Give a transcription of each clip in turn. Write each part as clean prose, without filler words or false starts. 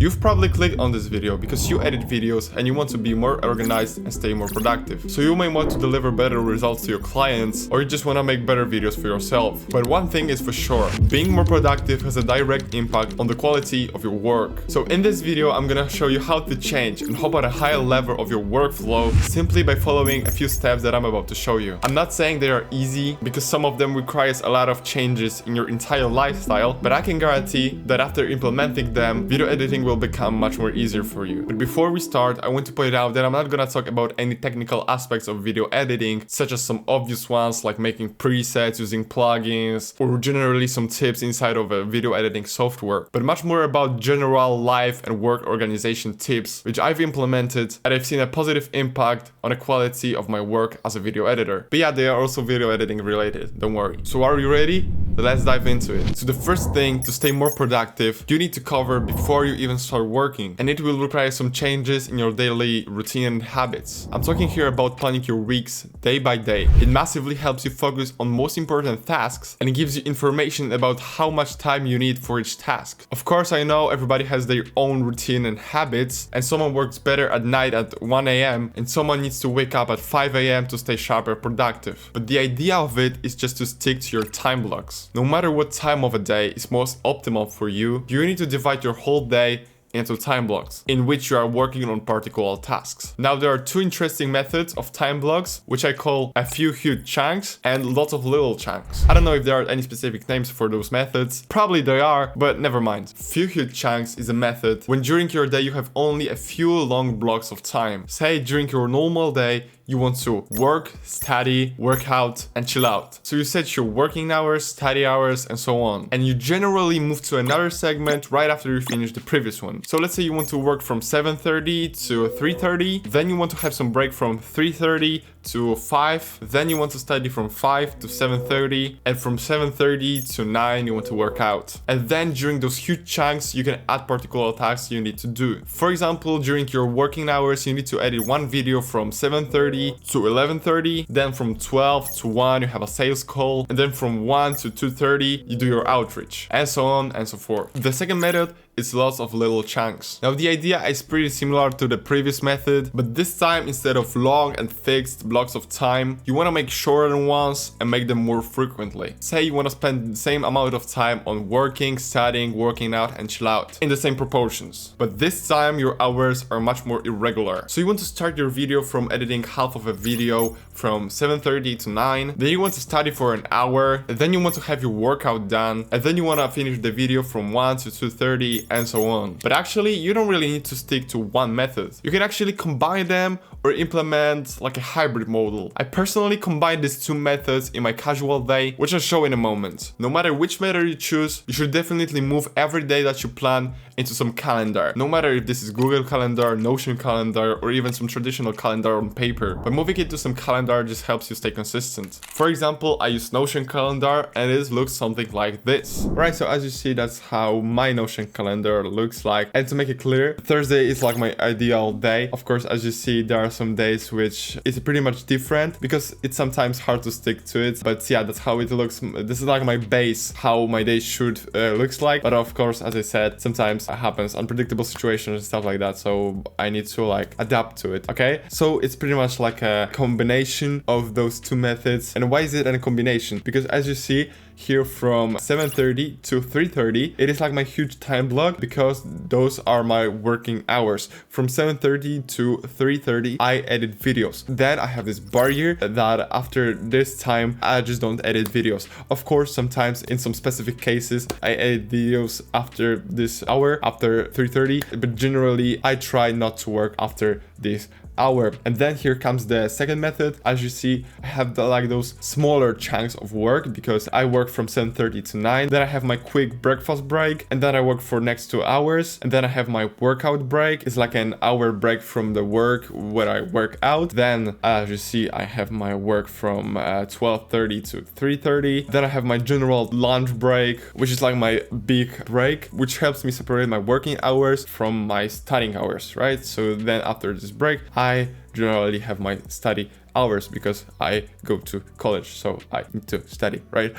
You've probably clicked on this video because you edit videos and you want to be more organized and stay more productive. So you may want to deliver better results to your clients, or you just want to make better videos for yourself. But one thing is for sure, being more productive has a direct impact on the quality of your work. So in this video, I'm gonna show you how to change and hop at a higher level of your workflow simply by following a few steps that I'm about to show you. I'm not saying they are easy because some of them requires a lot of changes in your entire lifestyle, but I can guarantee that after implementing them, video editing will become much more easier for you. But before we start, I want to point out that I'm not gonna talk about any technical aspects of video editing, such as some obvious ones like making presets using plugins, or generally some tips inside of a video editing software, but much more about general life and work organization tips, which I've implemented and I've seen a positive impact on the quality of my work as a video editor. But yeah, they are also video editing related, don't worry. So are you ready? Let's dive into it. So the first thing to stay more productive, you need to cover before you even start working, and it will require some changes in your daily routine and habits. I'm talking here about planning your weeks day by day. It massively helps you focus on most important tasks and it gives you information about how much time you need for each task. Of course, I know everybody has their own routine and habits, and someone works better at night at 1 a.m. and someone needs to wake up at 5 a.m. to stay sharp and productive. But the idea of it is just to stick to your time blocks. No matter what time of a day is most optimal for you, you need to divide your whole day into time blocks in which you are working on particular tasks. Now there are two interesting methods of time blocks, which I call a few huge chunks and lots of little chunks. I don't know if there are any specific names for those methods. Probably there are, but never mind. Few huge chunks is a method when during your day you have only a few long blocks of time. Say during your normal day you want to work, study, work out, and chill out. So you set your working hours, study hours, and so on. And you generally move to another segment right after you finish the previous one. So let's say you want to work from 7:30 to 3:30, then you want to have some break from 3:30 to 5, then you want to study from 5 to 7:30, and from 7:30 to 9 you want to work out. And then during those huge chunks you can add particular tasks you need to do. For example, during your working hours you need to edit one video from 7:30 to 11:30, then from 12 to 1 you have a sales call, and then from 1 to 2:30 you do your outreach, and so on and so forth. The second method is lots of little chunks. Now the idea is pretty similar to the previous method, but this time instead of long and fixed blocks of time, you want to make shorter ones and make them more frequently. Say you want to spend the same amount of time on working, studying, working out, and chill out in the same proportions. But this time your hours are much more irregular. So you want to start your video from editing half of a video from 7:30 to 9, then you want to study for an hour, and then you want to have your workout done, and then you want to finish the video from 1 to 2:30, and so on. But actually, you don't really need to stick to one method. You can actually combine them or implement like a hybrid model. I personally combine these two methods in my casual day, which I'll show in a moment. No matter which method you choose, you should definitely move every day that you plan into some calendar. No matter if this is Google Calendar, Notion Calendar, or even some traditional calendar on paper. But moving it to some calendar just helps you stay consistent. For example, I use Notion Calendar and it looks something like this. Right, so as you see, that's how my Notion calendar looks like. And to make it clear, Thursday is like my ideal day. Of course, as you see, there are some days which is pretty much different because it's sometimes hard to stick to it. But yeah, that's how it looks. This is like my base, how my day should looks like. But of course, as I said, sometimes it happens unpredictable situations and stuff like that. So I need to like adapt to it. Okay, so it's pretty much like a combination of those two methods. And why is it a combination? Because as you see here from 7:30 to 3:30, it is like my huge time block because those are my working hours. From 7:30 to 3:30 I edit videos. Then I have this barrier that after this time I just don't edit videos. Of course, sometimes in some specific cases I edit videos after this hour, after 3:30, but generally I try not to work after this hour. And then here comes the second method. As you see, I have like those smaller chunks of work because I work from 7:30 to 9, then I have my quick breakfast break, and then I work for next 2 hours, and then I have my workout break. It's like an hour break from the work where I work out. Then as you see, I have my work from 12:30 to 3:30. Then I have my general lunch break, which is like my big break, which helps me separate my working hours from my studying hours, right? So then after this break, I generally have my study hours because I go to college, so I need to study, right?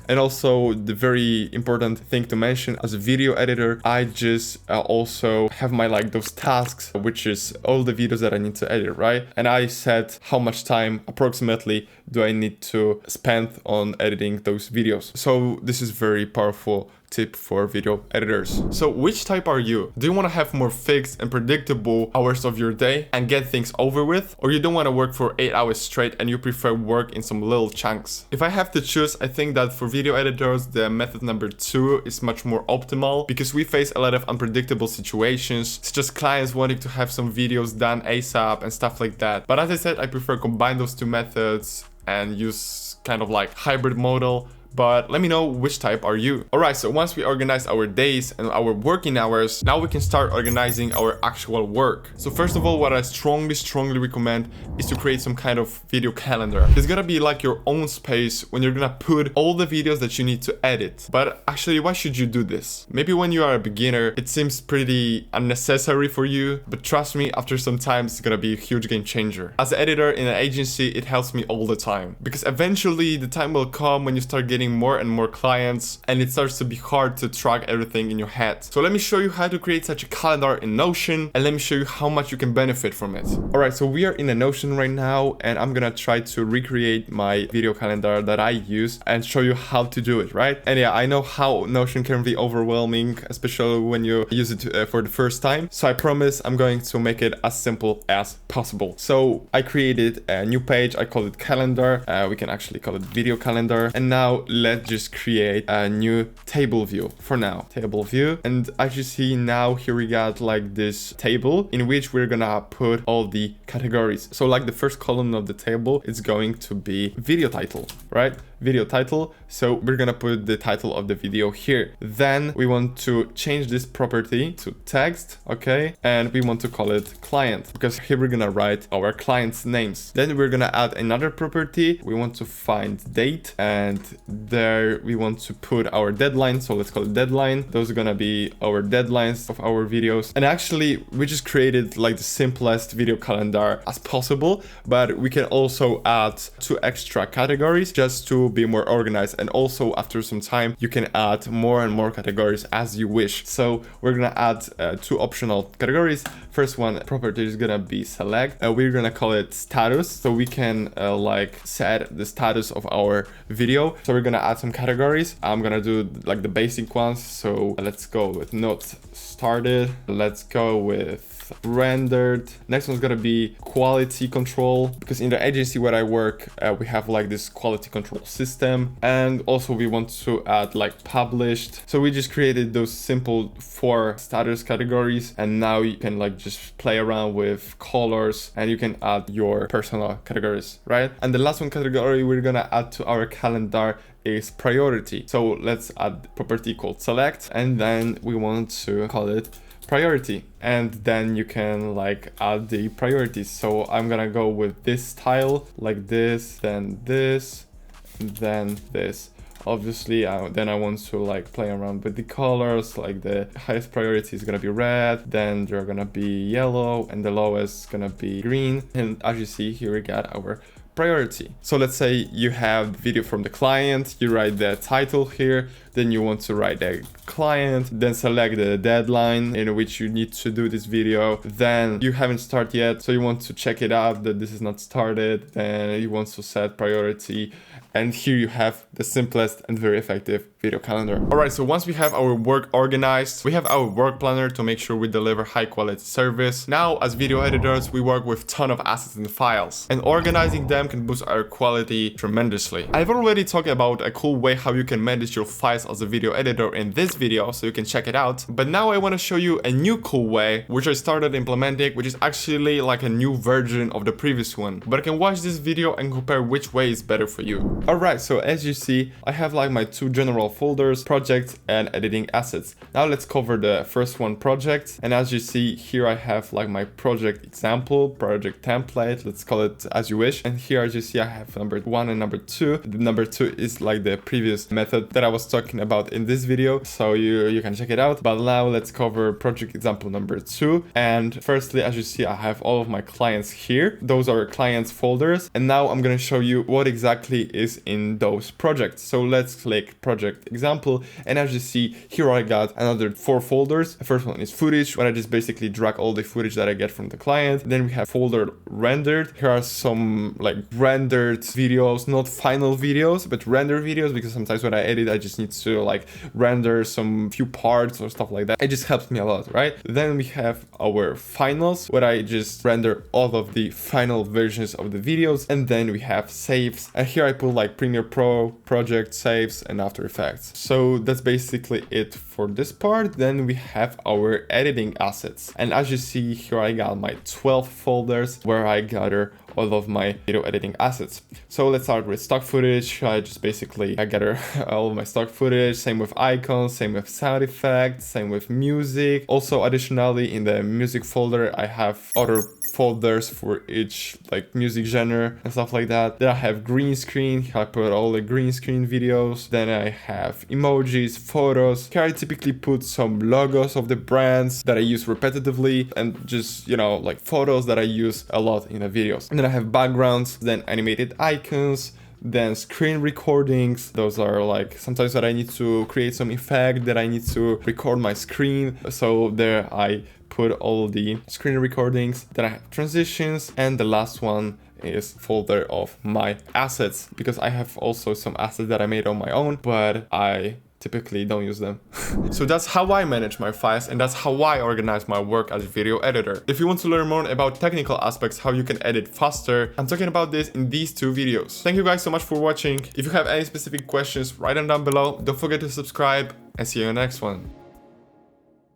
And also the very important thing to mention, as a video editor, I just also have my like those tasks, which is all the videos that I need to edit, right? And I set how much time approximately do I need to spend on editing those videos. So this is very powerful tip for video editors. So which type are you? Do you want to have more fixed and predictable hours of your day and get things over with? Or you don't want to work for 8 hours straight and you prefer work in some little chunks? If I have to choose, I think that for video editors, the method number 2 is much more optimal, because we face a lot of unpredictable situations, such as clients wanting to have some videos done ASAP and stuff like that. But as I said, I prefer combine those two methods and use kind of like hybrid model. But let me know which type are you. Alright, so once we organize our days and our working hours, now we can start organizing our actual work. So first of all, what I strongly recommend is to create some kind of video calendar. It's gonna be like your own space when you're gonna put all the videos that you need to edit. But actually, why should you do this? Maybe when you are a beginner, it seems pretty unnecessary for you, but trust me, after some time, it's gonna be a huge game changer. As an editor in an agency, it helps me all the time, because eventually the time will come when you start getting more and more clients and it starts to be hard to track everything in your head. So let me show you how to create such a calendar in Notion, and let me show you how much you can benefit from it. Alright, so we are in a Notion right now, and I'm gonna try to recreate my video calendar that I use and show you how to do it, right? And yeah, I know how Notion can be overwhelming, especially when you use it for the first time. So I promise I'm going to make it as simple as possible. So I created a new page, I call it calendar. We can actually call it video calendar. And now let's just create a new table view for now. Table view. And as you see now, here we got like this table in which we're gonna put all the categories. So like the first column of the table is going to be video title, right? Video title. So we're gonna put the title of the video here. Then we want to change this property to text, okay? And we want to call it client, because here we're gonna write our client's names. Then we're gonna add another property. We want to find date, and there we want to put our deadline. So let's call it deadline. Those are gonna be our deadlines of our videos. And actually, we just created like the simplest video calendar as possible, but we can also add 2 extra categories just to be more organized. And also after some time, you can add more and more categories as you wish. So we're gonna add 2 optional categories. First one property is gonna be select. We're gonna call it status, so we can like set the status of our video. So we're gonna add some categories. I'm gonna do like the basic ones. So let's go with not started. Let's go with rendered. Next one's gonna be quality control, because in the agency where I work, we have like this quality control system. And also we want to add like published. So we just created those simple 4 status categories, and now you can like just play around with colors and you can add your personal categories, right? And the last one category we're gonna add to our calendar is priority. So let's add property called select, and then we want to call it priority, and then you can like add the priorities. So I'm gonna go with this style, like this, then this, then this. Obviously, then I want to like play around with the colors. Like the highest priority is gonna be red, then they're gonna be yellow, and the lowest is gonna be green. And as you see here, we got our priority. So let's say you have video from the client, you write the title here, then you want to write the client, then select the deadline in which you need to do this video. Then you haven't started yet, so you want to check it out that this is not started. Then you want to set priority, and here you have the simplest and very effective video calendar. All right, so once we have our work organized, we have our work planner to make sure we deliver high quality service. Now, as video editors, we work with a ton of assets and files, and organizing them can boost our quality tremendously. I've already talked about a cool way how you can manage your files as a video editor in this video, so you can check it out. But now I want to show you a new cool way, which I started implementing, which is actually like a new version of the previous one. But I can watch this video and compare which way is better for you. All right, so as you see, I have like my 2 general personal folders, projects, and editing assets. Now let's cover the first one, projects. And as you see here, I have like my project example, project template, let's call it as you wish. And here, as you see, I have number 1 and number 2. The number 2 is like the previous method that I was talking about in this video, so you can check it out. But now let's cover project example number 2. And firstly, as you see, I have all of my clients here. Those are clients folders. And now I'm going to show you what exactly is in those projects. So let's click project example. And as you see here, I got another 4 folders. The first one is footage, where I just basically drag all the footage that I get from the client. Then we have folder rendered. Here are some like rendered videos, not final videos, but render videos, because sometimes when I edit, I just need to like render some few parts or stuff like that. It just helps me a lot, right? Then we have our finals, where I just render all of the final versions of the videos. And then we have saves. And here I put like Premiere Pro, project, saves, and After Effects. So that's basically it for this part. Then we have our editing assets. And as you see here, I got my 12 folders where I gather all of my video editing assets. So let's start with stock footage. I gather all of my stock footage, same with icons, same with sound effects, same with music. Also, additionally, in the music folder, I have other folders for each like music genre and stuff like that. Then I have green screen. I put all the green screen videos. Then I have emojis, photos. Here I typically put some logos of the brands that I use repetitively, and just, you know, like photos that I use a lot in the videos. And then I have backgrounds, then animated icons, then screen recordings. Those are like sometimes that I need to create some effect, that I need to record my screen. So there I put all the screen recordings. Then I have transitions, and the last one is folder of my assets, because I have also some assets that I made on my own, but I typically don't use them. So that's how I manage my files, and that's how I organize my work as a video editor. If you want to learn more about technical aspects, how you can edit faster, I'm talking about this in these 2 videos. Thank you guys so much for watching. If you have any specific questions, write them down below. Don't forget to subscribe, and see you in the next one.